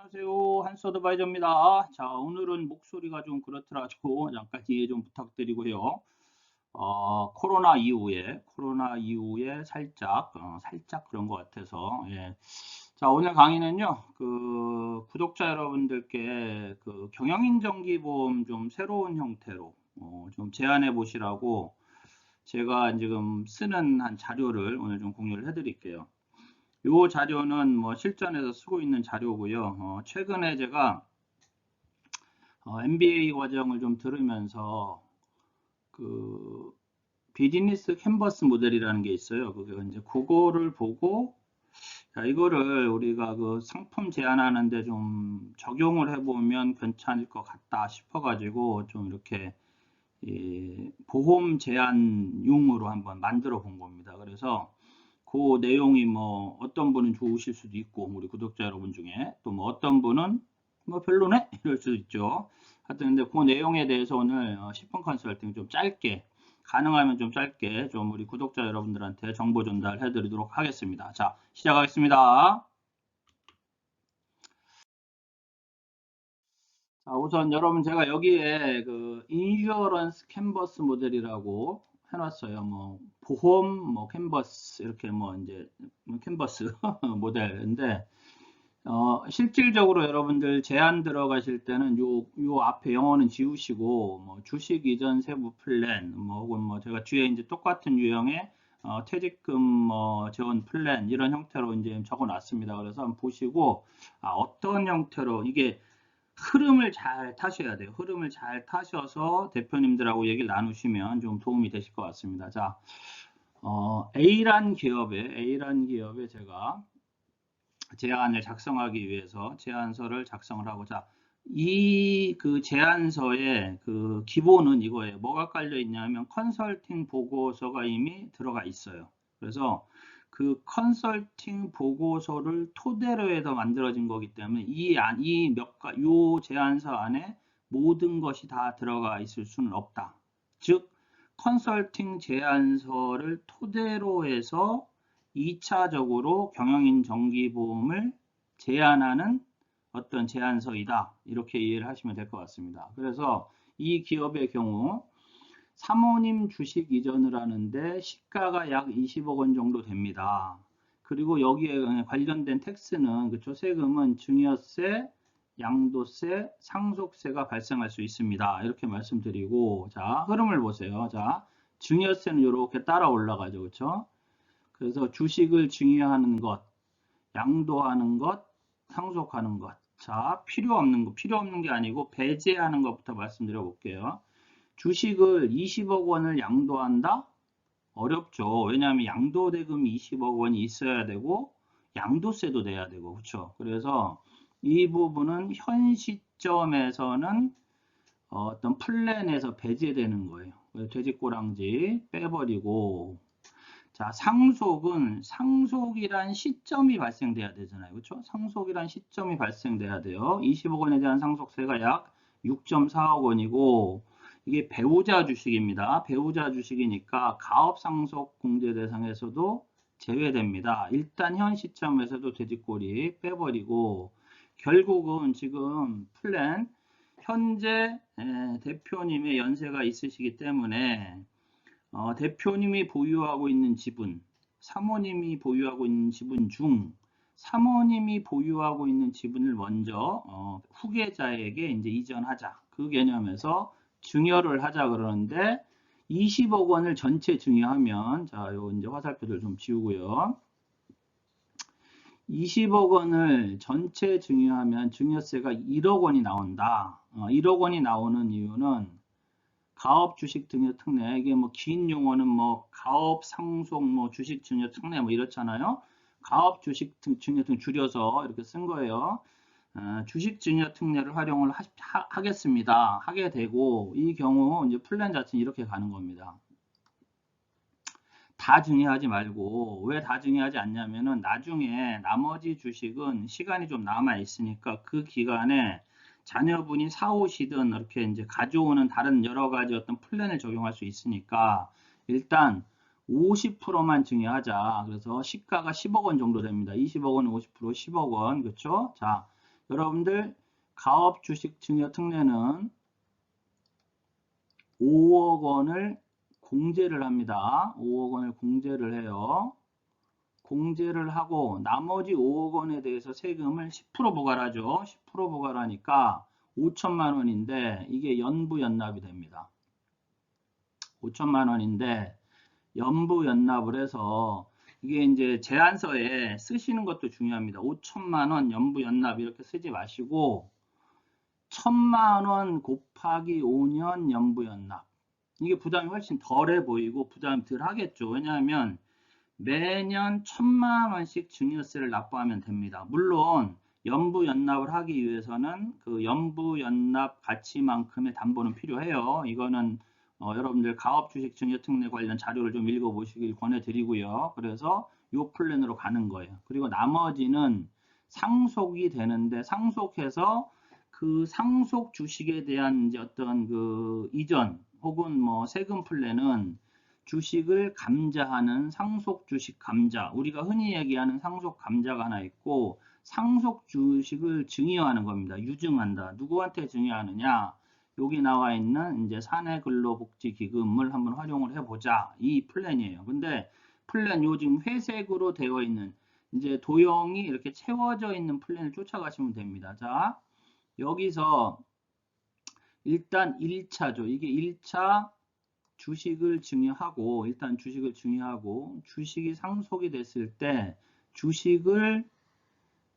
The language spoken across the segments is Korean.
안녕하세요. 한스 어드바이저입니다. 자, 오늘은 목소리가 좀 그렇더라도 잠깐 이해 좀 부탁드리고요. 코로나 이후에 살짝 그런 것 같아서, 예. 자, 오늘 강의는요, 구독자 여러분들께 경영인정기보험 좀 새로운 형태로, 좀 제안해 보시라고 제가 지금 쓰는 한 자료를 오늘 좀 공유를 해 드릴게요. 이 자료는 뭐 실전에서 쓰고 있는 자료고요. 최근에 제가 MBA 과정을 좀 들으면서 그 비즈니스 캔버스 모델이라는 게 있어요. 그게 이제 그거를 보고 자, 이거를 우리가 그 상품 제안하는데 좀 적용을 해보면 괜찮을 것 같다 싶어가지고 좀 이렇게 보험 제안용으로 한번 만들어 본 겁니다. 그래서 그 내용이 뭐 어떤 분은 좋으실 수도 있고 우리 구독자 여러분 중에 또 뭐 어떤 분은 뭐 별로네 이럴 수도 있죠. 하여튼 근데 그 내용에 대해서 오늘 10분 컨설팅 좀 짧게 가능하면 좀 짧게 좀 우리 구독자 여러분들한테 정보 전달해 드리도록 하겠습니다. 자, 시작하겠습니다. 자, 우선 여러분 제가 여기에 그 인슈어런스 캔버스 모델이라고 해놨어요. 뭐 보험 뭐 캔버스 이렇게 뭐 이제 캔버스 모델인데 실질적으로 여러분들 제안 들어가실 때는 요 앞에 영어는 지우시고 뭐 주식 이전 세부 플랜 뭐 혹은 뭐 제가 뒤에 이제 똑같은 유형의 퇴직금 뭐 지원 플랜 이런 형태로 이제 적어 놨습니다. 그래서 한번 보시고 어떤 형태로 이게 흐름을 잘 타셔야 돼요. 흐름을 잘 타셔서 대표님들하고 얘기를 나누시면 좀 도움이 되실 것 같습니다. 자, A란 기업에 제가 제안을 작성하기 위해서 제안서를 작성을 하고자 이 제안서의 그 기본은 이거예요. 뭐가 깔려 있냐면 컨설팅 보고서가 이미 들어가 있어요. 그래서 그 컨설팅 보고서를 토대로 해서 만들어진 거기 때문에 요 제안서 안에 모든 것이 다 들어가 있을 수는 없다. 즉 컨설팅 제안서를 토대로 해서 2차적으로 경영인 정기보험을 제안하는 어떤 제안서이다. 이렇게 이해를 하시면 될 것 같습니다. 그래서 이 기업의 경우 사모님 주식 이전을 하는데 시가가 약 20억 원 정도 됩니다. 그리고 여기에 관련된 텍스는 그쵸 세금은 증여세, 양도세, 상속세가 발생할 수 있습니다. 이렇게 말씀드리고 자 흐름을 보세요. 자 증여세는 이렇게 따라 올라가죠. 그렇죠? 그래서 주식을 증여하는 것, 양도하는 것, 상속하는 것. 자, 필요 없는 게 아니고 배제하는 것부터 말씀드려 볼게요. 주식을 20억 원을 양도한다? 어렵죠. 왜냐하면 양도대금이 20억 원이 있어야 되고 양도세도 내야 되고 그렇죠. 그래서 이 부분은 현 시점에서는 어떤 플랜에서 배제되는 거예요. 돼지꼬랑지 빼버리고 자, 상속이란 시점이 발생돼야 되잖아요. 그렇죠? 상속이란 시점이 발생돼야 돼요. 20억 원에 대한 상속세가 약 6.4억 원이고 이게 배우자 주식입니다. 배우자 주식이니까 가업상속 공제 대상에서도 제외됩니다. 일단 현 시점에서도 돼지꼬리 빼버리고 결국은 지금 플랜 현재 대표님의 연세가 있으시기 때문에 대표님이 보유하고 있는 지분, 사모님이 보유하고 있는 지분 중 사모님이 보유하고 있는 지분을 먼저 후계자에게 이제 이전하자. 그 개념에서 증여를 하자 그러는데 20억 원을 전체 증여하면 자, 요 이제 화살표들 좀 지우고요. 20억 원을 전체 증여하면 증여세가 1억 원이 나온다. 1억 원이 나오는 이유는 가업 주식 증여 특례 이게 뭐 긴 용어는 뭐 가업 상속 뭐 주식 증여 특례 뭐 이렇잖아요. 가업 주식 증여 등 줄여서 이렇게 쓴 거예요. 주식 증여 특례를 활용을 하겠습니다. 하게 되고 이 경우 이제 플랜 자체는 이렇게 가는 겁니다. 다 증여하지 말고 왜 다 증여하지 않냐면은 나중에 나머지 주식은 시간이 좀 남아 있으니까 그 기간에 자녀분이 사오시든 이렇게 이제 가져오는 다른 여러 가지 어떤 플랜을 적용할 수 있으니까 일단 50%만 증여하자. 그래서 시가가 10억 원 정도 됩니다. 20억 원 50% 10억 원. 그렇죠? 자, 여러분들 가업 주식 증여 특례는 5억 원을 공제를 합니다. 5억 원을 공제를 해요. 공제를 하고 나머지 5억 원에 대해서 세금을 10% 부과를 하죠. 10% 부과를 하니까 5천만 원인데 이게 연부연납이 됩니다. 5천만 원인데 연부연납을 해서 이게 이제 제안서에 쓰시는 것도 중요합니다. 5천만 원 연부연납 이렇게 쓰지 마시고 1,000만 원 곱하기 5년 연부연납. 이게 부담이 훨씬 덜해 보이고 부담이 덜 하겠죠. 왜냐하면 매년 1,000만 원씩 증여세를 납부하면 됩니다. 물론 연부연납을 하기 위해서는 그 연부연납 가치만큼의 담보는 필요해요. 이거는 여러분들 가업주식 증여특례 관련 자료를 좀 읽어보시길 권해드리고요. 그래서 이 플랜으로 가는 거예요. 그리고 나머지는 상속이 되는데 상속해서 그 상속 주식에 대한 이제 어떤 그 이전 혹은 뭐 세금 플랜은 주식을 감자하는 상속 주식 감자, 우리가 흔히 얘기하는 상속 감자가 하나 있고 상속 주식을 증여하는 겁니다. 유증한다. 누구한테 증여하느냐? 여기 나와 있는 이제 사내근로복지기금을 한번 활용을 해보자. 이 플랜이에요. 근데 플랜 요 지금 회색으로 되어 있는 이제 도형이 이렇게 채워져 있는 플랜을 쫓아가시면 됩니다. 자, 여기서 일단 1차죠. 이게 1차 주식을 증여하고 일단 주식을 증여하고 주식이 상속이 됐을 때 주식을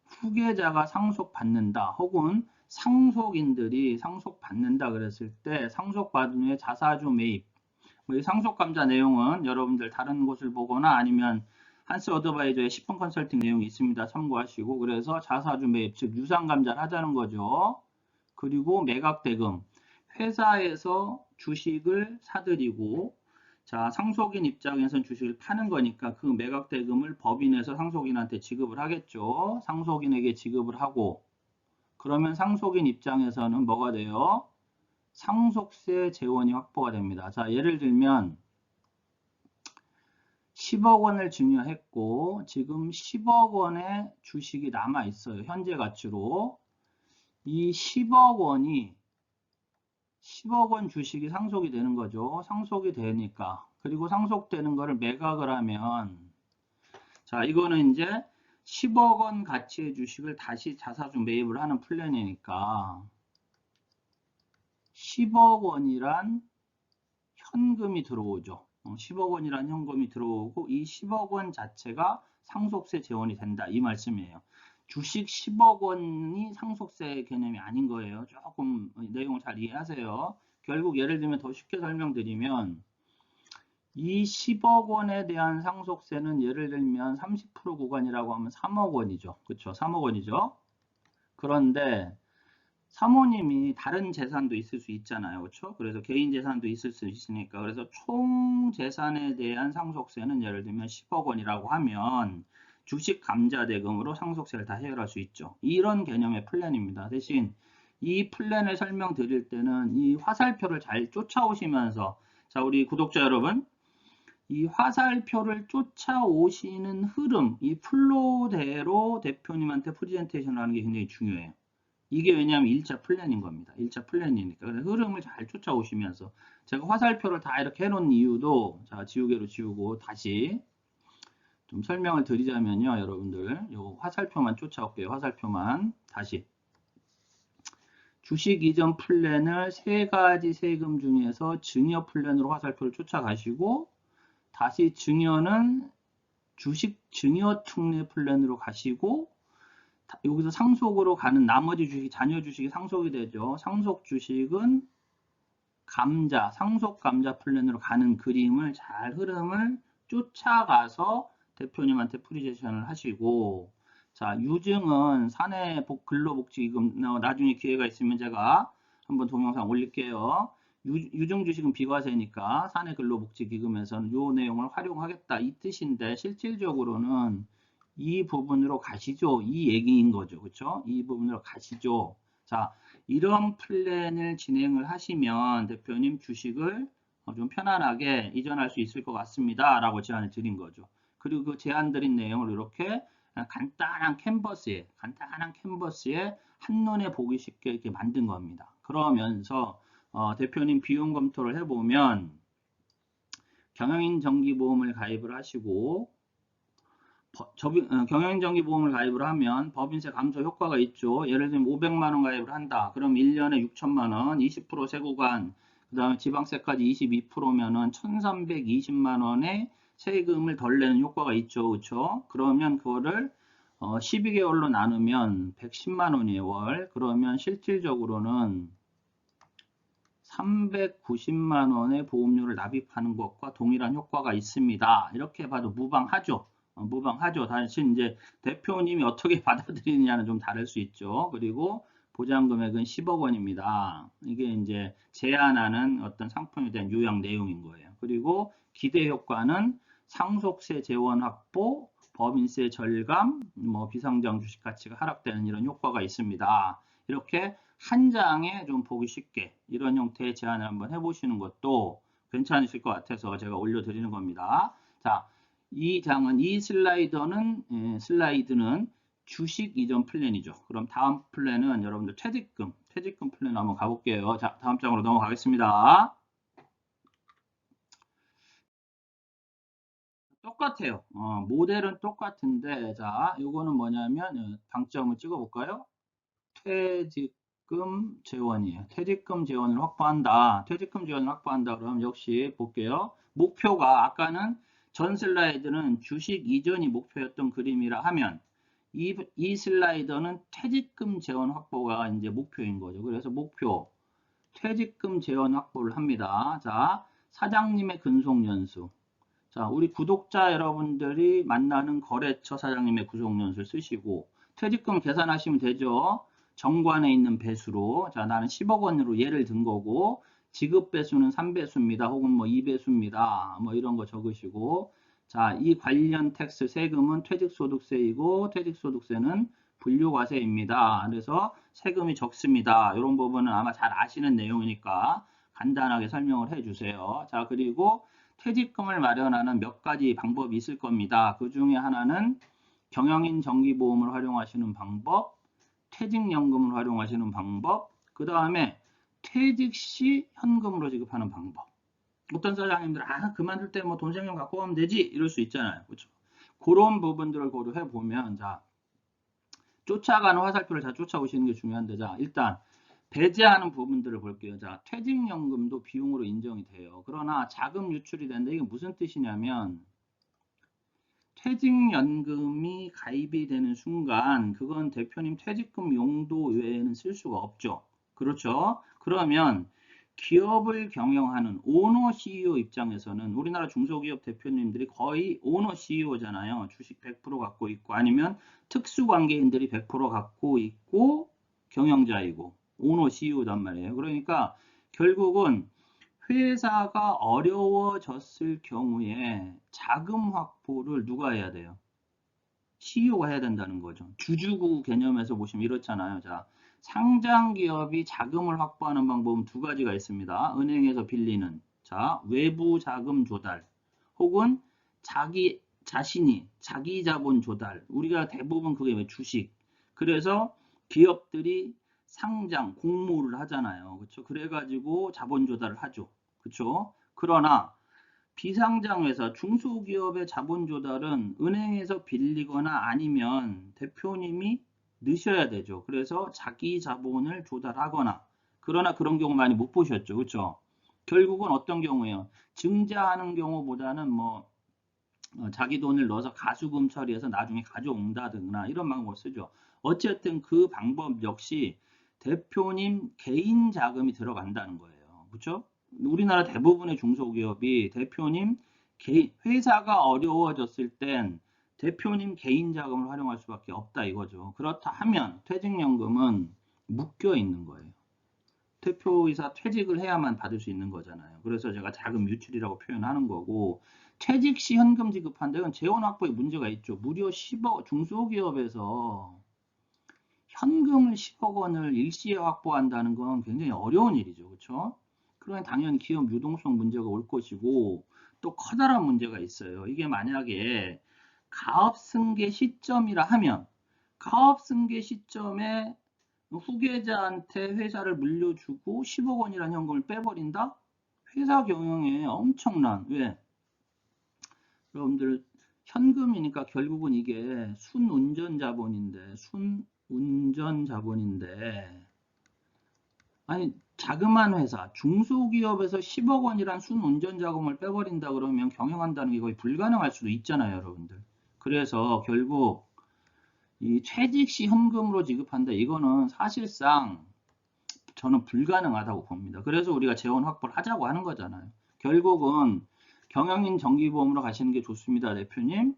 후계자가 상속받는다 혹은 상속인들이 상속받는다 그랬을 때 상속받은 후에 자사주 매입 이 상속감자 내용은 여러분들 다른 곳을 보거나 아니면 한스 어드바이저의 10분 컨설팅 내용이 있습니다. 참고하시고 그래서 자사주 매입 즉 유상감자를 하자는 거죠. 그리고 매각대금 회사에서 주식을 사들이고 자 상속인 입장에서는 주식을 파는 거니까 그 매각대금을 법인에서 상속인한테 지급을 하겠죠. 상속인에게 지급을 하고 그러면 상속인 입장에서는 뭐가 돼요? 상속세 재원이 확보가 됩니다. 자 예를 들면 10억 원을 증여했고 지금 10억 원의 주식이 남아 있어요. 현재 가치로 이 10억 원이 10억 원 주식이 상속이 되는 거죠. 상속이 되니까. 그리고 상속되는 거를 매각을 하면 자 이거는 이제 10억 원 가치의 주식을 다시 자사주 매입을 하는 플랜이니까 10억 원이란 현금이 들어오죠. 10억 원이란 현금이 들어오고 이 10억 원 자체가 상속세 재원이 된다. 이 말씀이에요. 주식 10억 원이 상속세 개념이 아닌 거예요. 조금 내용을 잘 이해하세요. 결국 예를 들면 더 쉽게 설명드리면 이 10억 원에 대한 상속세는 예를 들면 30% 구간이라고 하면 3억 원이죠. 그렇죠? 3억 원이죠. 그런데 사모님이 다른 재산도 있을 수 있잖아요. 그렇죠? 그래서 개인 재산도 있을 수 있으니까 그래서 총 재산에 대한 상속세는 예를 들면 10억 원이라고 하면 주식 감자 대금으로 상속세를 다 해결할 수 있죠. 이런 개념의 플랜입니다. 대신 이 플랜을 설명드릴 때는 이 화살표를 잘 쫓아오시면서 자 우리 구독자 여러분 이 화살표를 쫓아오시는 흐름 이 플로우대로 대표님한테 프레젠테이션을 하는 게 굉장히 중요해요. 이게 왜냐하면 1차 플랜인 겁니다. 1차 플랜이니까. 흐름을 잘 쫓아오시면서 제가 화살표를 다 이렇게 해놓은 이유도 자 지우개로 지우고 다시 좀 설명을 드리자면요. 여러분들 요 화살표만 쫓아올게요. 화살표만 다시 주식 이전 플랜을 세 가지 세금 중에서 증여 플랜으로 화살표를 쫓아가시고 다시 증여는 주식 증여 특례 플랜으로 가시고 여기서 상속으로 가는 나머지 주식, 자녀 주식이 상속이 되죠. 상속 주식은 감자, 상속 감자 플랜으로 가는 그림을 잘 흐름을 쫓아가서 대표님한테 프리젠테이션을 하시고 자, 유증은 사내 근로복지기금 나중에 기회가 있으면 제가 한번 동영상 올릴게요. 유증 주식은 비과세니까 사내 근로복지기금에서는 이 내용을 활용하겠다 이 뜻인데 실질적으로는 이 부분으로 가시죠. 이 얘기인 거죠. 그렇죠? 이 부분으로 가시죠. 자, 이런 플랜을 진행을 하시면 대표님 주식을 좀 편안하게 이전할 수 있을 것 같습니다. 라고 제안을 드린 거죠. 그리고 그 제안 드린 내용을 이렇게 간단한 캔버스에 한눈에 보기 쉽게 이렇게 만든 겁니다. 그러면서 대표님 비용 검토를 해보면 경영인 정기보험을 가입을 하시고 경영정기 보험을 가입을 하면 법인세 감소 효과가 있죠. 예를 들면 500만 원 가입을 한다. 그럼 1년에 6천만 원, 20% 세구간, 그 다음에 지방세까지 22%면은 1320만 원의 세금을 덜 내는 효과가 있죠. 그렇죠? 그러면 그거를 12개월로 나누면 110만 원이에요, 월. 그러면 실질적으로는 390만 원의 보험료를 납입하는 것과 동일한 효과가 있습니다. 이렇게 봐도 무방하죠. 무방하죠. 다시 이제 대표님이 어떻게 받아들이느냐는 좀 다를 수 있죠. 그리고 보장 금액은 10억 원입니다. 이게 이제 제한하는 어떤 상품에 대한 요약 내용인 거예요. 그리고 기대 효과는 상속세 재원 확보, 법인세 절감, 뭐 비상장 주식 가치가 하락되는 이런 효과가 있습니다. 이렇게 한 장에 좀 보기 쉽게 이런 형태의 제안을 한번 해보시는 것도 괜찮으실 것 같아서 제가 올려드리는 겁니다. 자, 이 슬라이드는 주식 이전 플랜이죠. 그럼 다음 플랜은 여러분들 퇴직금 플랜 한번 가볼게요. 자, 다음 장으로 넘어가겠습니다. 똑같아요. 모델은 똑같은데, 자, 요거는 뭐냐면, 방점을 찍어볼까요? 퇴직금 재원이에요. 퇴직금 재원을 확보한다. 퇴직금 재원을 확보한다. 그럼 역시 볼게요. 목표가 아까는 전 슬라이드는 주식 이전이 목표였던 그림이라 하면 이 슬라이더는 퇴직금 재원 확보가 이제 목표인 거죠. 그래서 목표 퇴직금 재원 확보를 합니다. 자, 사장님의 근속 연수. 자, 우리 구독자 여러분들이 만나는 거래처 사장님의 구속 연수를 쓰시고 퇴직금 계산하시면 되죠. 정관에 있는 배수로. 자, 나는 10억 원으로 예를 든 거고 지급 배수는 3배수입니다. 혹은 뭐 2배수입니다. 뭐 이런 거 적으시고 자, 이 관련 텍스 세금은 퇴직소득세이고 퇴직소득세는 분류과세입니다. 그래서 세금이 적습니다. 이런 부분은 아마 잘 아시는 내용이니까 간단하게 설명을 해주세요. 자, 그리고 퇴직금을 마련하는 몇 가지 방법이 있을 겁니다. 그 중에 하나는 경영인 정기보험을 활용하시는 방법, 퇴직연금을 활용하시는 방법, 그 다음에 퇴직 시 현금으로 지급하는 방법. 어떤 사장님들 그만둘 때 뭐 돈 생기면 갖고 가면 되지 이럴 수 있잖아요. 그렇죠? 그런 부분들을 고려해 보면 자 쫓아가는 화살표를 잘 쫓아오시는 게 중요한데 자 일단 배제하는 부분들을 볼게요. 자 퇴직연금도 비용으로 인정이 돼요. 그러나 자금 유출이 되는데 이게 무슨 뜻이냐면 퇴직연금이 가입이 되는 순간 그건 대표님 퇴직금 용도 외에는 쓸 수가 없죠. 그렇죠? 그러면 기업을 경영하는 오너 CEO 입장에서는 우리나라 중소기업 대표님들이 거의 오너 CEO잖아요. 주식 100% 갖고 있고 아니면 특수관계인들이 100% 갖고 있고 경영자이고 오너 CEO단 말이에요. 그러니까 결국은 회사가 어려워졌을 경우에 자금 확보를 누가 해야 돼요? CEO가 해야 된다는 거죠. 주주구 개념에서 보시면 이렇잖아요. 자, 상장 기업이 자금을 확보하는 방법은 두 가지가 있습니다. 은행에서 빌리는 자, 외부 자금 조달 혹은 자기 자본 조달. 우리가 대부분 그게 왜 주식. 그래서 기업들이 상장 공모를 하잖아요. 그렇죠? 그래가지고 자본 조달을 하죠. 그렇죠? 그러나 비상장 회사, 중소기업의 자본 조달은 은행에서 빌리거나 아니면 대표님이 넣으셔야 되죠. 그래서 자기 자본을 조달하거나 그러나 그런 경우 많이 못 보셨죠. 그렇죠? 결국은 어떤 경우예요? 증자하는 경우보다는 뭐 자기 돈을 넣어서 가수금 처리해서 나중에 가져온다든가 이런 방법을 쓰죠. 어쨌든 그 방법 역시 대표님 개인 자금이 들어간다는 거예요. 그렇죠? 우리나라 대부분의 중소기업이 대표님 회사가 어려워졌을 땐 대표님 개인 자금을 활용할 수밖에 없다 이거죠. 그렇다 하면 퇴직연금은 묶여 있는 거예요. 대표이사 퇴직을 해야만 받을 수 있는 거잖아요. 그래서 제가 자금 유출이라고 표현하는 거고 퇴직 시 현금 지급한다. 이건 재원 확보에 문제가 있죠. 무려 10억 중소기업에서 현금을 10억 원을 일시에 확보한다는 건 굉장히 어려운 일이죠. 그렇죠? 그러면 당연히 기업 유동성 문제가 올 것이고 또 커다란 문제가 있어요. 이게 만약에 가업승계 시점이라 하면 가업승계 시점에 후계자한테 회사를 물려주고 10억 원이라는 현금을 빼버린다? 회사 경영에 엄청난, 왜? 여러분들 현금이니까 결국은 이게 순운전 자본인데 아니 자그마한 회사 중소기업에서 10억 원이란 순운전 자금을 빼버린다 그러면 경영한다는 게 거의 불가능할 수도 있잖아요, 여러분들. 그래서 결국 이 퇴직 시 현금으로 지급한다, 이거는 사실상 저는 불가능하다고 봅니다. 그래서 우리가 재원 확보를 하자고 하는 거잖아요. 결국은 경영인 정기보험으로 가시는 게 좋습니다, 대표님.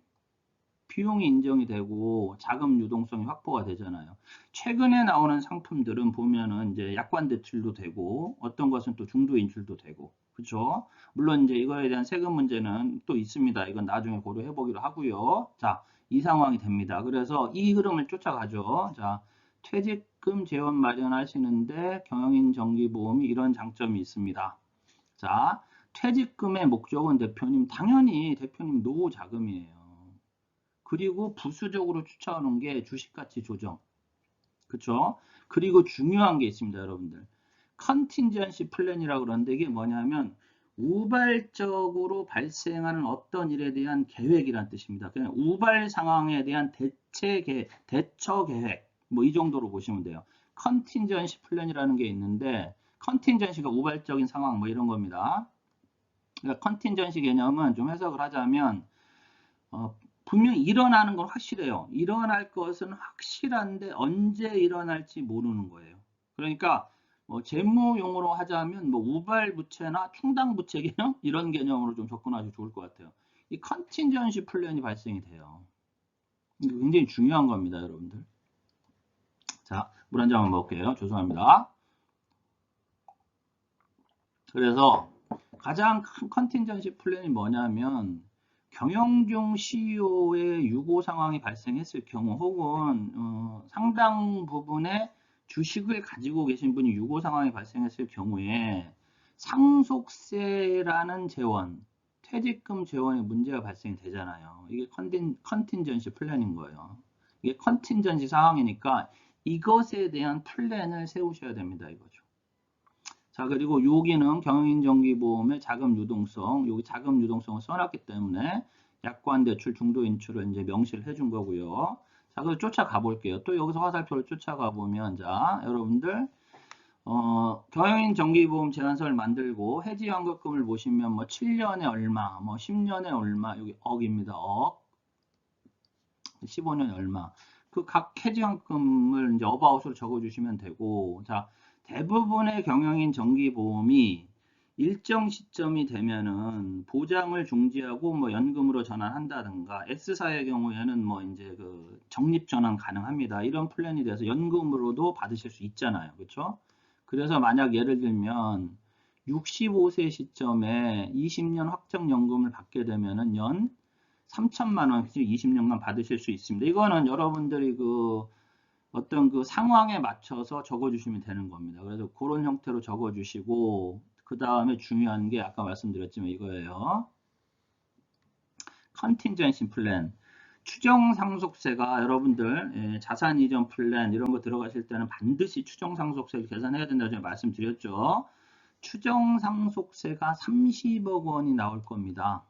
비용이 인정이 되고 자금 유동성이 확보가 되잖아요. 최근에 나오는 상품들은 보면은 이제 약관 대출도 되고 어떤 것은 또 중도 인출도 되고, 그렇죠? 물론 이제 이거에 대한 세금 문제는 또 있습니다. 이건 나중에 고려해 보기로 하고요. 자, 이 상황이 됩니다. 그래서 이 흐름을 쫓아가죠. 자, 퇴직금 재원 마련하시는데 경영인 정기보험이 이런 장점이 있습니다. 자, 퇴직금의 목적은 대표님, 당연히 대표님 노후 자금이에요. 그리고 부수적으로 추천하는 게 주식가치 조정. 그쵸? 그리고 중요한 게 있습니다, 여러분들. 컨틴전시 플랜이라고 그러는데 이게 뭐냐면 우발적으로 발생하는 어떤 일에 대한 계획이란 뜻입니다. 그냥 우발 상황에 대한 대처 계획. 뭐 이 정도로 보시면 돼요. 컨틴전시 플랜이라는 게 있는데 컨틴전시가 우발적인 상황 뭐 이런 겁니다. 그러니까 컨틴전시 개념은 좀 해석을 하자면 분명히 일어나는 건 확실해요. 일어날 것은 확실한데 언제 일어날지 모르는 거예요. 그러니까 재무용어로 하자면 뭐 우발부채나 충당부채 개념 이런 개념으로 좀 접근하시면 좋을 것 같아요. 이 컨틴전시 플랜이 발생이 돼요. 이거 굉장히 중요한 겁니다, 여러분들. 자, 물 한 잔만 먹을게요. 죄송합니다. 그래서 가장 큰 컨틴전시 플랜이 뭐냐면 경영 중 CEO의 유고 상황이 발생했을 경우 혹은 상당 부분의 주식을 가지고 계신 분이 유고 상황이 발생했을 경우에 상속세라는 재원, 퇴직금 재원에 문제가 발생이 되잖아요. 이게 컨틴전시 플랜인 거예요. 이게 컨틴전시 상황이니까 이것에 대한 플랜을 세우셔야 됩니다, 이거죠. 자, 그리고 여기는 경영인정기보험의 자금 유동성, 여기 자금 유동성을 써놨기 때문에 약관 대출, 중도 인출을 이제 명시를 해준 거고요. 자, 그래서 쫓아가 볼게요. 또 여기서 화살표를 쫓아가 보면, 자, 여러분들, 경영인 정기보험 제한서를 만들고 해지연금을 보시면 뭐 7년에 얼마, 뭐 10년에 얼마, 여기 억입니다. 억. 15년에 얼마. 그 각 해지연금을 이제 어바웃으로 적어주시면 되고, 자, 대부분의 경영인 정기보험이 일정 시점이 되면은 보장을 중지하고 뭐 연금으로 전환한다든가 S사의 경우에는 뭐 이제 그 적립 전환 가능합니다. 이런 플랜이 돼서 연금으로도 받으실 수 있잖아요. 그렇죠? 그래서 만약 예를 들면 65세 시점에 20년 확정연금을 받게 되면은 연 3천만 원씩 20년간 받으실 수 있습니다. 이거는 여러분들이 그 어떤 그 상황에 맞춰서 적어주시면 되는 겁니다. 그래서 그런 형태로 적어주시고 그 다음에 중요한 게 아까 말씀드렸지만 이거예요. 컨틴전시 플랜. 추정 상속세가 여러분들 자산 이전 플랜 이런 거 들어가실 때는 반드시 추정 상속세를 계산해야 된다고 제가 말씀드렸죠. 추정 상속세가 30억 원이 나올 겁니다.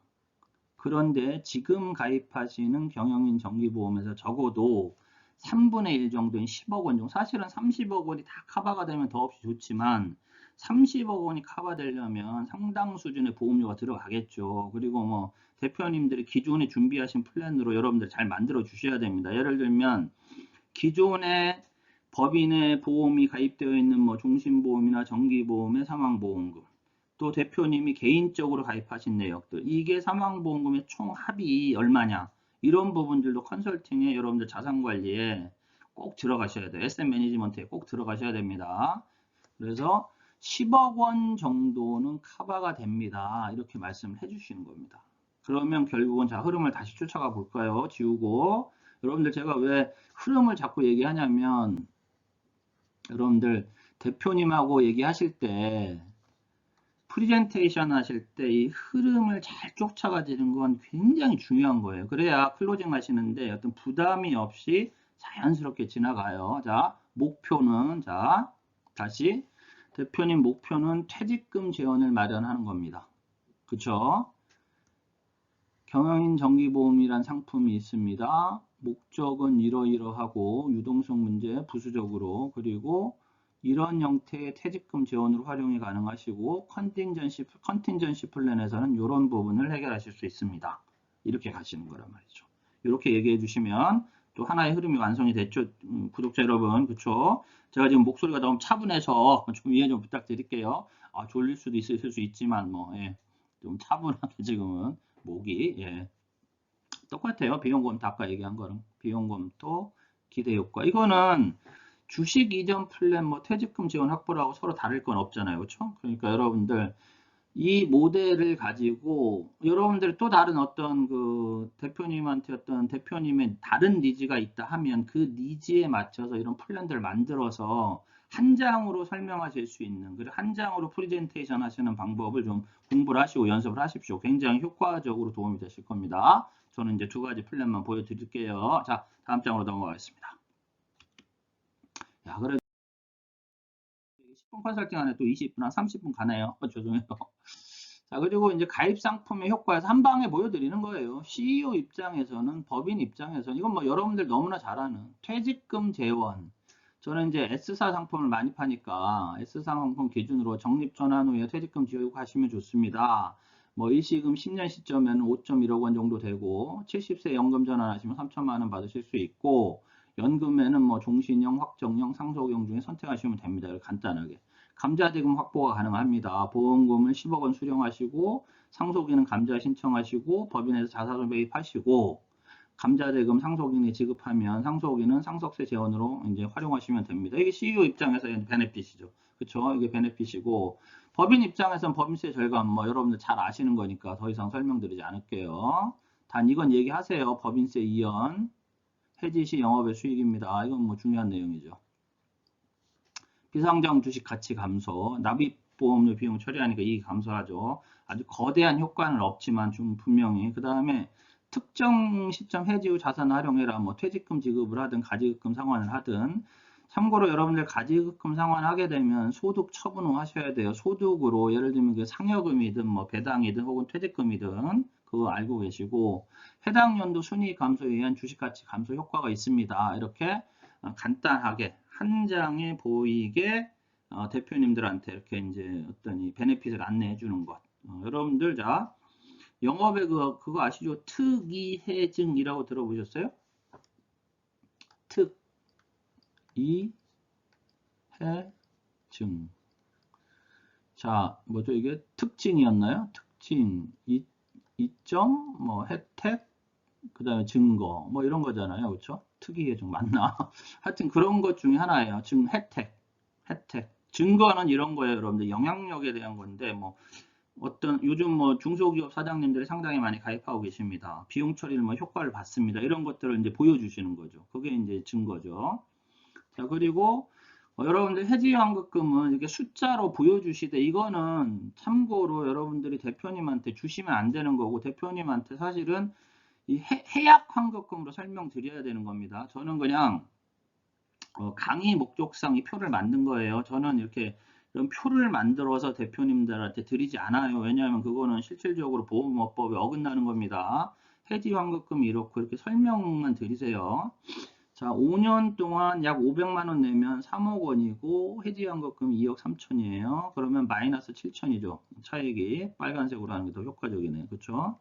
그런데 지금 가입하시는 경영인 정기보험에서 적어도 3분의 1 정도인 10억 원 정도, 사실은 30억 원이 다 커버가 되면 더없이 좋지만 30억 원이 커버되려면 상당 수준의 보험료가 들어가겠죠. 그리고 뭐 대표님들이 기존에 준비하신 플랜으로 여러분들 잘 만들어 주셔야 됩니다. 예를 들면 기존에 법인의 보험이 가입되어 있는 뭐 종신보험이나 정기보험의 사망보험금, 또 대표님이 개인적으로 가입하신 내역들, 이게 사망보험금의 총 합이 얼마냐, 이런 부분들도 컨설팅에 여러분들 자산관리에 꼭 들어가셔야 돼요. 에셋 매니지먼트에 꼭 들어가셔야 됩니다. 그래서 10억 원 정도는 커버가 됩니다. 이렇게 말씀을 해주시는 겁니다. 그러면 결국은 자, 흐름을 다시 쫓아가 볼까요? 지우고. 여러분들 제가 왜 흐름을 자꾸 얘기하냐면 여러분들 대표님하고 얘기하실 때 프리젠테이션 하실 때 이 흐름을 잘 쫓아가지는 건 굉장히 중요한 거예요. 그래야 클로징 하시는데 어떤 부담이 없이 자연스럽게 지나가요. 자, 목표는, 자, 다시 대표님 목표는 퇴직금 재원을 마련하는 겁니다. 그쵸? 경영인 정기보험이란 상품이 있습니다. 목적은 이러이러하고 유동성 문제 부수적으로, 그리고 이런 형태의 퇴직금 재원으로 활용이 가능하시고 컨틴전시 플랜에서는 이런 부분을 해결하실 수 있습니다. 이렇게 가시는 거란 말이죠. 이렇게 얘기해 주시면 또 하나의 흐름이 완성이 됐죠. 구독자 여러분, 그쵸? 제가 지금 목소리가 너무 차분해서 좀 이해 좀 부탁드릴게요. 졸릴 수도 있을 수 있지만 좀 차분하게 지금은 목이 똑같아요. 비용검토 아까 얘기한 거랑 비용검토 기대효과. 이거는 주식 이전 플랜 뭐 퇴직금 지원 확보라고 서로 다를 건 없잖아요. 그렇죠? 그러니까 여러분들 이 모델을 가지고 여러분들이 또 다른 어떤 그 대표님한테 어떤 대표님의 다른 니즈가 있다 하면 그 니즈에 맞춰서 이런 플랜들을 만들어서 한 장으로 설명하실 수 있는, 그리고 한 장으로 프레젠테이션 하시는 방법을 좀 공부를 하시고 연습을 하십시오. 굉장히 효과적으로 도움이 되실 겁니다. 저는 이제 두 가지 플랜만 보여드릴게요. 자, 다음 장으로 넘어가겠습니다. 야, 그래도 10분 컨설팅 안에 또 20분, 한 30분 가네요. 죄송해요. 자, 그리고 이제 가입 상품의 효과에서 한 방에 보여드리는 거예요. CEO 입장에서는, 법인 입장에서는, 이건 뭐 여러분들 너무나 잘 아는 퇴직금 재원. 저는 이제 S사 상품을 많이 파니까 S사 상품 기준으로 적립 전환 후에 퇴직금 지급하시면 좋습니다. 뭐 일시금 10년 시점에는 5.1억 원 정도 되고 70세 연금 전환하시면 3천만 원 받으실 수 있고, 연금에는 뭐 종신형, 확정형, 상속형 중에 선택하시면 됩니다. 간단하게. 감자대금 확보가 가능합니다. 보험금을 10억 원 수령하시고 상속인은 감자 신청하시고 법인에서 자사금 매입하시고 감자대금 상속인이 지급하면 상속인은 상속세 재원으로 이제 활용하시면 됩니다. 이게 CEO 입장에서 베네핏이죠. 그렇죠? 이게 베네핏이고, 법인 입장에서는 법인세 절감 뭐 여러분들 잘 아시는 거니까 더 이상 설명드리지 않을게요. 단 이건 얘기하세요. 법인세 이연 해지 시 영업의 수익입니다. 이건 뭐 중요한 내용이죠. 비상장 주식 가치 감소, 납입보험료 비용 처리하니까 이익이 감소하죠. 아주 거대한 효과는 없지만 좀 분명히. 그 다음에 특정 시점 해지 후 자산을 활용해라. 뭐 퇴직금 지급을 하든 가지급금 상환을 하든. 참고로 여러분들 가지급금 상환하게 되면 소득 처분 후 하셔야 돼요. 소득으로 예를 들면 그 상여금이든 뭐 배당이든 혹은 퇴직금이든 그거 알고 계시고, 해당 연도 순이익 감소에 의한 주식가치 감소 효과가 있습니다. 이렇게 간단하게 한 장에 보이게 대표님들한테 이렇게 이제 어떤 이 베네핏을 안내해 주는 것. 여러분들 자, 영업의 그거 아시죠? 특이해증이라고 들어보셨어요? 특이해증. 자, 뭐죠? 이게 특징이었나요? 특징, 이점, 뭐 혜택, 그 다음에 증거, 뭐 이런 거잖아요. 그렇죠? 특이해증 맞나? 하여튼 그런 것 중에 하나예요. 혜택. 증거는 이런 거예요, 여러분들. 영향력에 대한 건데, 뭐, 어떤, 요즘 뭐 중소기업 사장님들이 상당히 많이 가입하고 계십니다. 비용 처리를 뭐 효과를 봤습니다. 이런 것들을 이제 보여주시는 거죠. 그게 이제 증거죠. 자, 그리고 여러분들 해지환급금은 이렇게 숫자로 보여주시되, 이거는 참고로 여러분들이 대표님한테 주시면 안 되는 거고, 대표님한테 사실은 이 해약 환급금으로 설명드려야 되는 겁니다. 저는 그냥 강의 목적상 이 표를 만든 거예요. 저는 이렇게 이런 표를 만들어서 대표님들한테 드리지 않아요. 왜냐하면 그거는 실질적으로 보험업법에 어긋나는 겁니다. 해지 환급금이 이렇고 이렇게 설명만 드리세요. 자, 5년 동안 약 500만 원 내면 3억 원이고 해지 환급금 2억 3천이에요. 그러면 마이너스 7천이죠. 차액이 빨간색으로 하는 게 더 효과적이네요. 그렇죠?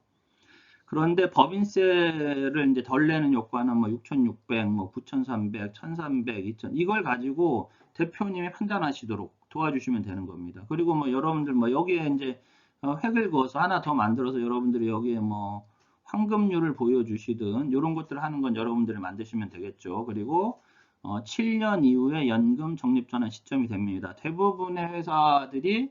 그런데 법인세를 이제 덜 내는 효과는 뭐 6,600, 뭐 9,300, 1,300, 2,000 이걸 가지고 대표님이 판단하시도록 도와주시면 되는 겁니다. 그리고 뭐 여러분들 뭐 여기에 이제 획을 그어서 하나 더 만들어서 여러분들이 여기에 뭐 환급률을 보여주시든 이런 것들을 하는 건 여러분들이 만드시면 되겠죠. 그리고 7년 이후에 연금 적립전환 시점이 됩니다. 대부분의 회사들이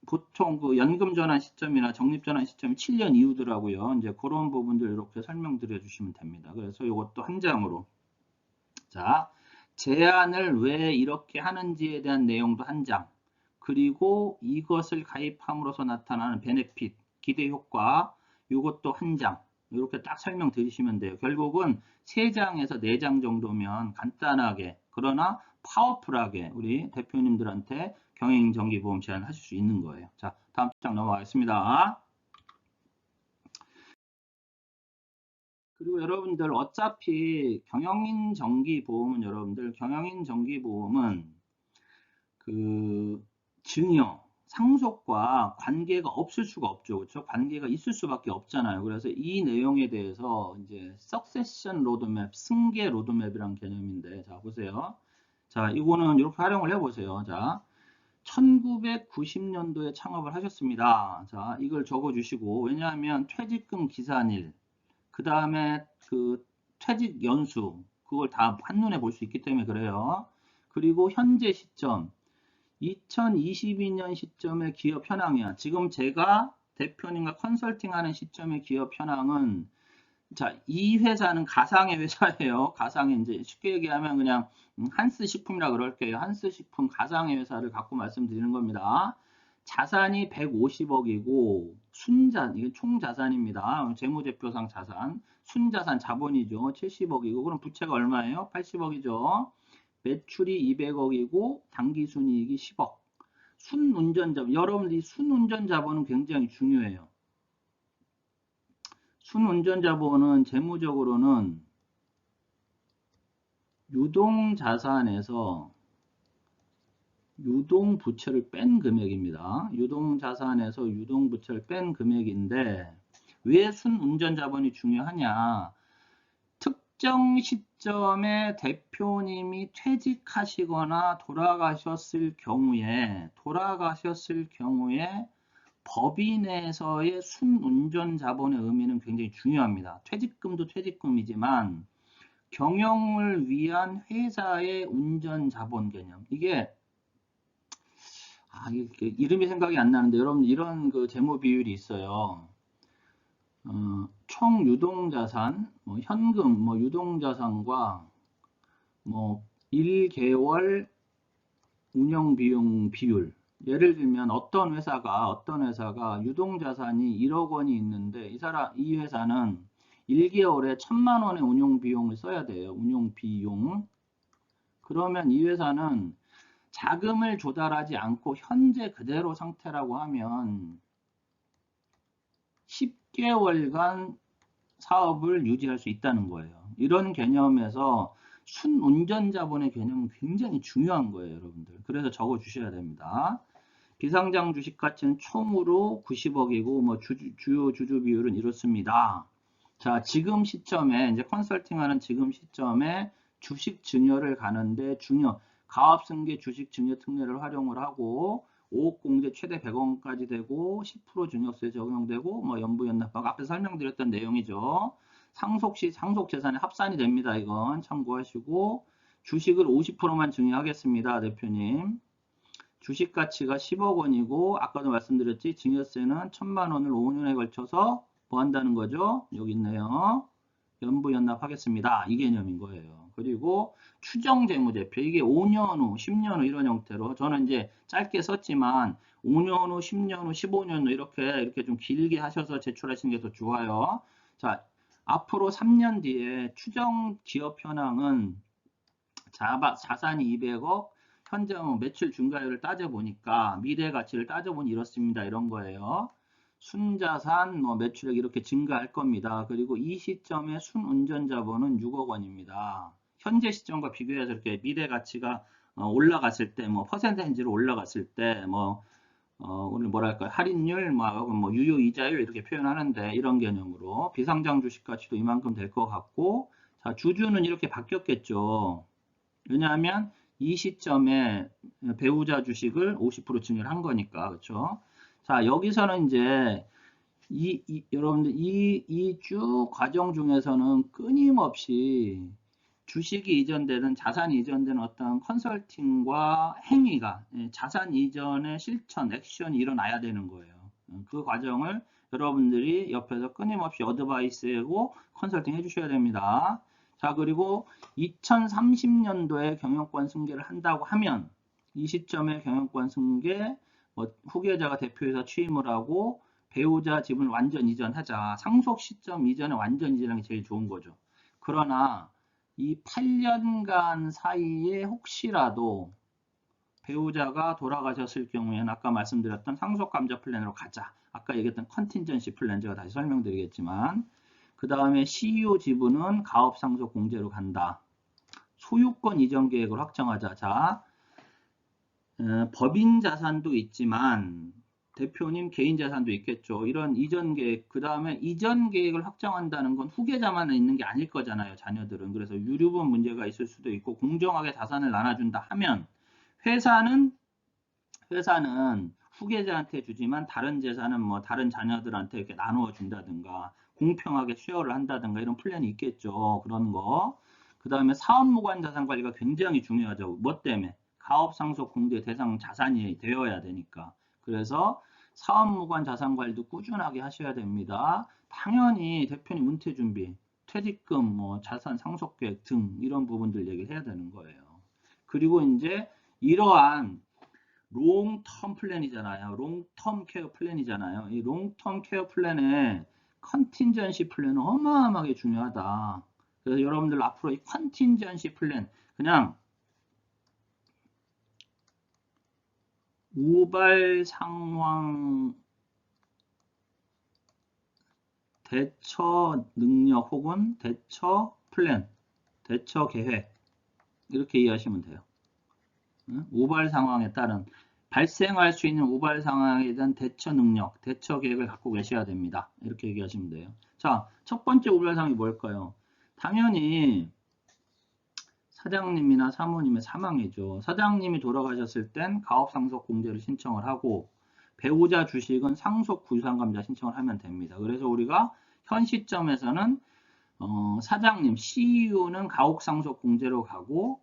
보통 그 연금 전환 시점이나 적립 전환 시점이 7년 이후더라고요. 이제 그런 부분들 이렇게 설명드려 주시면 됩니다. 그래서 이것도 한 장으로. 자, 제안을 왜 이렇게 하는지에 대한 내용도 한 장. 그리고 이것을 가입함으로써 나타나는 베네핏, 기대 효과, 이것도 한 장. 이렇게 딱 설명드리시면 돼요. 결국은 3장에서 4장 정도면 간단하게, 그러나 파워풀하게 우리 대표님들한테 경영정기보험 제안을 하실 수 있는 거예요. 자, 다음 장 넘어가겠습니다. 그리고 여러분들 어차피 경영인 정기보험은 그 증여, 상속과 관계가 없을 수가 없죠. 그렇죠? 관계가 있을 수밖에 없잖아요. 그래서 이 내용에 대해서 이제 석세션 로드맵, 승계 로드맵이란 개념인데, 자, 보세요. 자, 이거는 이렇게 활용을 해보세요. 자, 1990년도에 창업을 하셨습니다. 자, 이걸 적어주시고, 왜냐하면 퇴직금 기산일, 그 다음에 그 퇴직 연수, 그걸 다 한눈에 볼 수 있기 때문에 그래요. 그리고 현재 시점, 2022년 시점의 기업 현황이야. 지금 제가 대표님과 컨설팅하는 시점의 기업 현황은, 자, 이 회사는 가상의 회사예요. 가상의, 이제 쉽게 얘기하면 그냥 한스 식품이라 그럴게요. 한스 식품 가상의 회사를 갖고 말씀드리는 겁니다. 자산이 150억이고 이게 총 자산입니다. 재무제표상 자산, 순자산 자본이죠. 70억이고, 그럼 부채가 얼마예요? 80억이죠. 매출이 200억이고 당기순이익이 10억. 순운전자본, 여러분들이 순운전자본은 굉장히 중요해요. 순운전자본은 재무적으로는 유동자산에서 유동부채를 뺀 금액입니다. 유동자산에서 유동부채를 뺀 금액인데, 왜 순운전자본이 중요하냐? 특정 시점에 대표님이 퇴직하시거나 돌아가셨을 경우에 법인에서의 순운전 자본의 의미는 굉장히 중요합니다. 퇴직금도 퇴직금이지만 경영을 위한 회사의 운전 자본 개념. 이게 이름이 생각이 안 나는데, 여러분 이런 그 재무 비율이 있어요. 총 유동자산, 현금, 유동자산과 1개월 운영비용 비율. 예를 들면 어떤 회사가 유동자산이 1억 원이 있는데, 이 회사는 1개월에 1,000만 원의 운용비용을 써야 돼요. 운용비용. 그러면 이 회사는 자금을 조달하지 않고 현재 그대로 상태라고 하면 10개월간 사업을 유지할 수 있다는 거예요. 이런 개념에서 순운전자본의 개념은 굉장히 중요한 거예요, 여러분들. 그래서 적어 주셔야 됩니다. 비상장 주식 가치는 총으로 90억이고 주요 주주 비율은 이렇습니다. 자, 지금 시점에 이제 컨설팅하는 지금 시점에 주식 증여를 가는데, 가압승계 주식 증여 특례를 활용을 하고 5억 공제 최대 100원까지 되고 10% 증여세 적용되고 연부연납하고 앞에서 설명드렸던 내용이죠. 상속 시 상속 재산에 합산이 됩니다. 이건 참고하시고, 주식을 50%만 증여하겠습니다. 대표님. 주식 가치가 10억 원이고 아까도 말씀드렸지, 증여세는 1,000만 원을 5년에 걸쳐서 뭐 한다는 거죠? 여기 있네요. 연부연납하겠습니다. 이 개념인 거예요. 그리고 추정재무제표, 이게 5년 후, 10년 후 이런 형태로, 저는 이제 짧게 썼지만 5년 후, 10년 후, 15년 후 이렇게 좀 길게 하셔서 제출하시는 게 더 좋아요. 자, 앞으로 3년 뒤에 추정 기업 현황은 자산이 200억, 현재 매출 증가율을 따져보니까, 미래 가치를 따져보니 이렇습니다. 이런 거예요. 순자산, 매출액 이렇게 증가할 겁니다. 그리고 이 시점에 순운전자본은 6억 원입니다. 현재 시점과 비교해서 이렇게 미래 가치가 올라갔을 때, 퍼센테이지로 올라갔을 때, 오늘 뭐랄까, 할인율, 유효 이자율 이렇게 표현하는데, 이런 개념으로 비상장 주식 가치도 이만큼 될 것 같고, 자, 주주는 이렇게 바뀌었겠죠. 왜냐하면 이 시점에 배우자 주식을 50% 증여를 한 거니까, 그렇죠? 자, 여기서는 이제 여러분들 이 쭉 과정 중에서는 끊임없이 주식이 이전되는, 자산이 이전되는 어떤 컨설팅과 행위가, 자산 이전의 실천, 액션이 일어나야 되는 거예요. 그 과정을 여러분들이 옆에서 끊임없이 어드바이스하고 컨설팅 해주셔야 됩니다. 자, 그리고 2030년도에 경영권 승계를 한다고 하면, 이 시점에 경영권 승계, 뭐 후계자가 대표이사 취임을 하고 배우자 지분을 완전 이전하자. 상속 시점 이전에 완전 이전하는 게 제일 좋은 거죠. 그러나 이 8년간 사이에 혹시라도 배우자가 돌아가셨을 경우에는 아까 말씀드렸던 상속감자 플랜으로 가자. 아까 얘기했던 컨틴전시 플랜 제가 다시 설명드리겠지만 그 다음에 CEO 지분은 가업상속공제로 간다. 소유권 이전 계획을 확정하자. 자, 법인 자산도 있지만 대표님 개인 자산도 있겠죠. 이런 이전 계획, 그 다음에 이전 계획을 확정한다는 건 후계자만 있는 게 아닐 거잖아요. 자녀들은. 그래서 유류분 문제가 있을 수도 있고 공정하게 자산을 나눠준다 하면 회사는 후계자한테 주지만 다른 재산은 뭐 다른 자녀들한테 이렇게 나누어 준다든가 공평하게 쉐어를 한다든가 이런 플랜이 있겠죠. 그런 거. 그 다음에 사업무관 자산 관리가 굉장히 중요하죠. 뭐 때문에? 가업상속 공제 대상 자산이 되어야 되니까. 그래서 사업무관 자산 관리도 꾸준하게 하셔야 됩니다. 당연히 대표님 은퇴 준비, 퇴직금, 뭐 자산 상속 계획 등 이런 부분들 얘기를 해야 되는 거예요. 그리고 이제 이러한 롱텀 플랜이잖아요. 롱텀 케어 플랜이잖아요. 이 롱텀 케어 플랜에 컨틴전시 플랜은 어마어마하게 중요하다. 그래서 여러분들 앞으로 이 컨틴전시 플랜 그냥 우발 상황 대처 능력 혹은 대처 플랜, 대처 계획 이렇게 이해하시면 돼요. 우발 상황에 따른 발생할 수 있는 우발 상황에 대한 대처 능력, 대처 계획을 갖고 계셔야 됩니다. 이렇게 얘기하시면 돼요. 자, 첫 번째 우발 상황이 뭘까요? 당연히 사장님이나 사모님의 사망이죠. 사장님이 돌아가셨을 땐 가업상속 공제를 신청을 하고 배우자 주식은 상속 구상감자 신청을 하면 됩니다. 그래서 우리가 현 시점에서는 사장님, CEO는 가옥상속 공제로 가고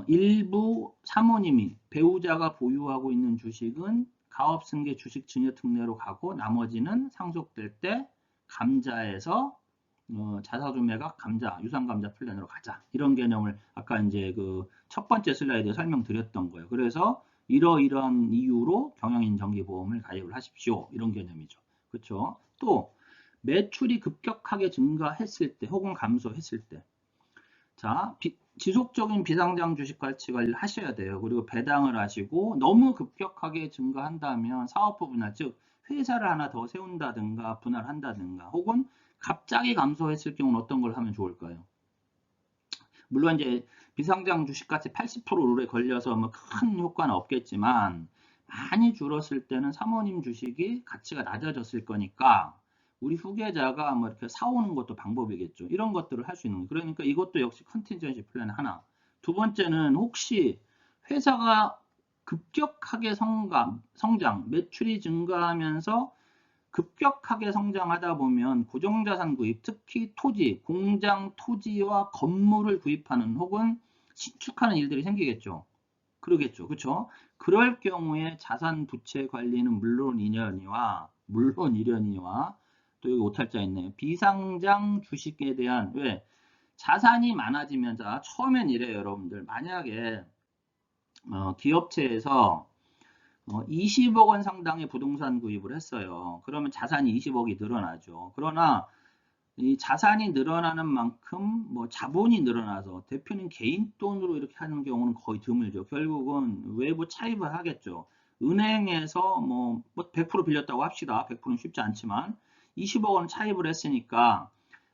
일부 사모님이 배우자가 보유하고 있는 주식은 가업승계 주식 증여 특례로 가고 나머지는 상속될 때 감자에서 자사주매각 감자, 유상감자 플랜으로 가자. 이런 개념을 아까 이제 그 첫 번째 슬라이드에 설명드렸던 거예요. 그래서 이러이러한 이유로 경영인 정기보험을 가입을 하십시오. 이런 개념이죠. 그렇죠? 또 매출이 급격하게 증가했을 때 혹은 감소했을 때 자, 지속적인 비상장 주식 가치 관리를 하셔야 돼요. 그리고 배당을 하시고 너무 급격하게 증가한다면 사업부 분할, 즉 회사를 하나 더 세운다든가 분할한다든가 혹은 갑자기 감소했을 경우는 어떤 걸 하면 좋을까요? 물론 이제 비상장 주식가치 80% 룰에 걸려서 뭐 큰 효과는 없겠지만 많이 줄었을 때는 사모님 주식이 가치가 낮아졌을 거니까 우리 후계자가 뭐 이렇게 사오는 것도 방법이겠죠. 이런 것들을 할 수 있는 거예요. 그러니까 이것도 역시 컨틴전시 플랜 하나. 두 번째는 혹시 회사가 급격하게 성장, 매출이 증가하면서 급격하게 성장하다 보면 고정자산 구입, 특히 토지, 공장, 토지와 건물을 구입하는 혹은 신축하는 일들이 생기겠죠. 그러겠죠. 그렇죠? 그럴 경우에 자산 부채 관리는 물론 이련이와 또 여기 오탈자 있네요. 비상장 주식에 대한 왜 자산이 많아지면 자 처음엔 이래요, 여러분들. 만약에 기업체에서 20억 원 상당의 부동산 구입을 했어요. 그러면 자산이 20억이 늘어나죠. 그러나 이 자산이 늘어나는 만큼 뭐 자본이 늘어나서 대표님 개인 돈으로 이렇게 하는 경우는 거의 드물죠. 결국은 외부 차입을 하겠죠. 은행에서 뭐 100% 빌렸다고 합시다. 100%는 쉽지 않지만 20억 원 차입을 했으니까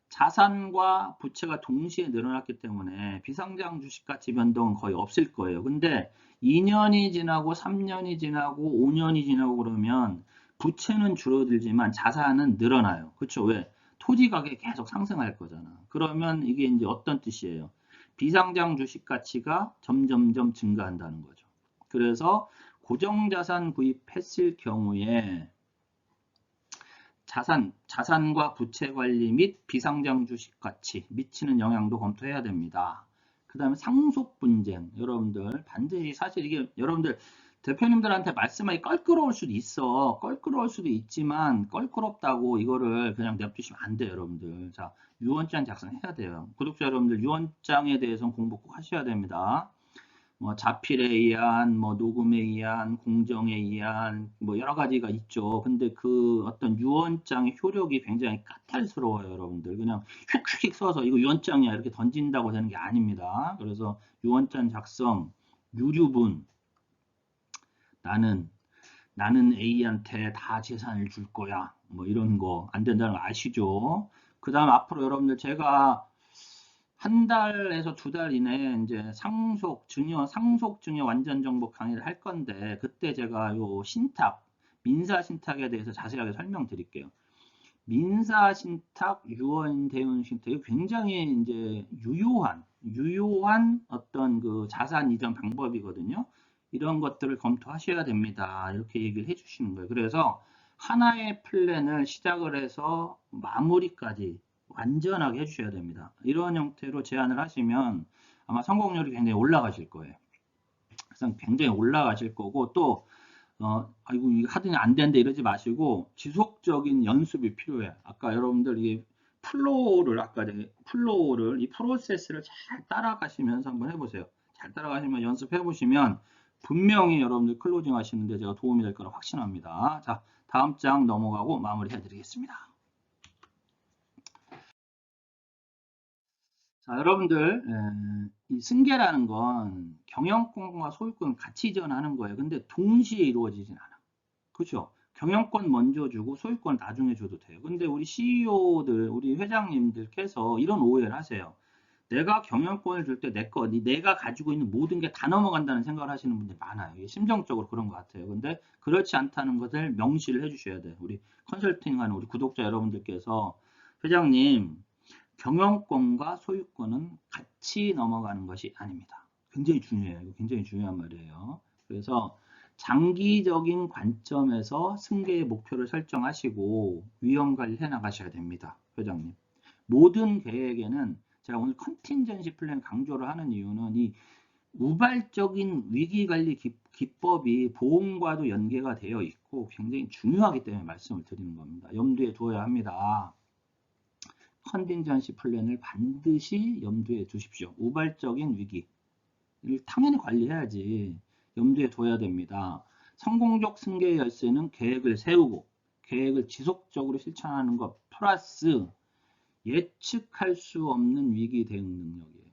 자산과 부채가 동시에 늘어났기 때문에 비상장 주식 가치 변동은 거의 없을 거예요. 근데 2년이 지나고 3년이 지나고 5년이 지나고 그러면 부채는 줄어들지만 자산은 늘어나요. 그렇죠? 왜? 토지 가격이 계속 상승할 거잖아. 그러면 이게 이제 어떤 뜻이에요? 비상장 주식 가치가 점점점 증가한다는 거죠. 그래서 고정자산 구입했을 경우에 자산과 부채 관리 및 비상장 주식 가치 미치는 영향도 검토해야 됩니다. 그 다음에 상속 분쟁. 여러분들 반드시 사실 이게 여러분들 대표님들한테 말씀하기 껄끄러울 수도 있어. 껄끄러울 수도 있지만 껄끄럽다고 이거를 그냥 냅두시면 안 돼요, 여러분들. 자, 유언장 작성해야 돼요. 구독자 여러분들 유언장에 대해서는 공부 꼭 하셔야 됩니다. 뭐 자필에 의한, 뭐 녹음에 의한, 공정에 의한, 뭐 여러 가지가 있죠. 근데 그 어떤 유언장의 효력이 굉장히 까탈스러워요, 여러분들. 그냥 휙휙 써서 이거 유언장이야 이렇게 던진다고 되는 게 아닙니다. 그래서 유언장 작성, 유류분, 나는 A한테 다 재산을 줄 거야. 뭐 이런 거 안 된다는 거 아시죠? 그 다음 앞으로 여러분들 제가 한 달에서 두 달 이내에 이제 상속 증여 완전 정복 강의를 할 건데 그때 제가 요 신탁, 민사 신탁에 대해서 자세하게 설명드릴게요. 민사 신탁, 유언 대운 신탁이 굉장히 이제 유효한 어떤 그 자산 이전 방법이거든요. 이런 것들을 검토하셔야 됩니다. 이렇게 얘기를 해주시는 거예요. 그래서 하나의 플랜을 시작을 해서 마무리까지 완전하게 해주셔야 됩니다. 이런 형태로 제안을 하시면 아마 성공률이 굉장히 올라가실 거예요. 그래서 굉장히 올라가실 거고 또 아이고 이거 하더니 안 되는데 이러지 마시고 지속적인 연습이 필요해. 아까 여러분들 이 플로우를 이 프로세스를 잘 따라가시면서 한번 해보세요. 잘 따라가시면 연습해 보시면 분명히 여러분들 클로징 하시는데 제가 도움이 될 거라 확신합니다. 자, 다음 장 넘어가고 마무리 해드리겠습니다. 자, 여러분들, 이 승계라는 건 경영권과 소유권 같이 이전하는 거예요. 근데 동시에 이루어지진 않아. 그렇죠? 경영권 먼저 주고 소유권 나중에 줘도 돼요. 근데 우리 CEO들, 우리 회장님들께서 이런 오해를 하세요. 내가 경영권을 줄 때 내가 가지고 있는 모든 게 다 넘어간다는 생각을 하시는 분들이 많아요. 이게 심정적으로 그런 것 같아요. 근데 그렇지 않다는 것을 명시를 해주셔야 돼요. 우리 컨설팅하는 우리 구독자 여러분들께서 회장님, 경영권과 소유권은 같이 넘어가는 것이 아닙니다. 굉장히 중요해요. 이거 굉장히 중요한 말이에요. 그래서 장기적인 관점에서 승계의 목표를 설정하시고 위험 관리해 나가셔야 됩니다. 회장님. 모든 계획에는 제가 오늘 컨틴전시 플랜 강조를 하는 이유는 이 우발적인 위기관리 기법이 보험과도 연계가 되어 있고 굉장히 중요하기 때문에 말씀을 드리는 겁니다. 염두에 두어야 합니다. 컨틴전시 플랜을 반드시 염두에 두십시오. 우발적인 위기를 당연히 관리해야지 염두에 둬야 됩니다. 성공적 승계의 열쇠는 계획을 세우고 계획을 지속적으로 실천하는 것 플러스 예측할 수 없는 위기 대응 능력이에요.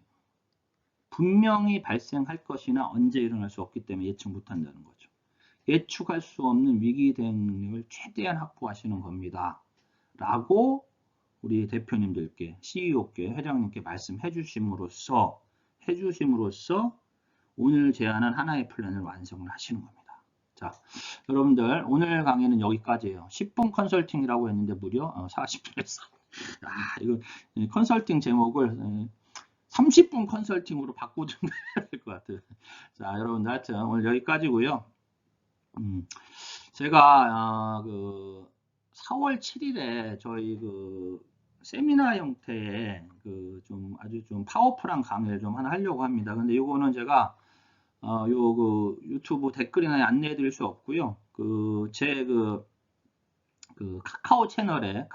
분명히 발생할 것이나 언제 일어날 수 없기 때문에 예측 못한다는 거죠. 예측할 수 없는 위기 대응 능력을 최대한 확보하시는 겁니다. 라고 우리 대표님들께, CEO께, 회장님께 말씀해 주심으로써 오늘 제안한 하나의 플랜을 완성을 하시는 겁니다. 자, 여러분들 오늘 강의는 여기까지예요. 10분 컨설팅이라고 했는데 무려 40분 했어. 이거 컨설팅 제목을 30분 컨설팅으로 바꾸든가 해야 될 것 같아요. 자, 여러분들 하여튼 오늘 여기까지고요. 제가 그 4월 7일에 저희 그 세미나 형태의 그 좀 아주 좀 파워풀한 강의를 좀 하나 하려고 합니다. 근데 요거는 제가 요 그 유튜브 댓글이나 안내해 드릴 수 없고요. 그 카카오 채널에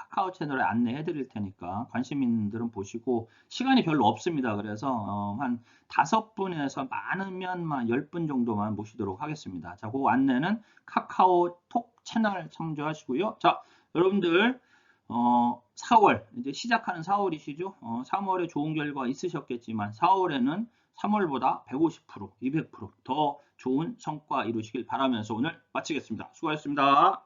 안내해 드릴 테니까 관심 있는 분들은 보시고 시간이 별로 없습니다. 그래서 한 5분에서 많으면 10분 정도만 모시도록 하겠습니다. 자, 그 안내는 카카오톡 채널 참조하시고요. 자, 여러분들 4월 이제 시작하는 4월이시죠? 3월에 좋은 결과 있으셨겠지만 4월에는 3월보다 150%, 200%더 좋은 성과 이루시길 바라면서 오늘 마치겠습니다. 수고하셨습니다.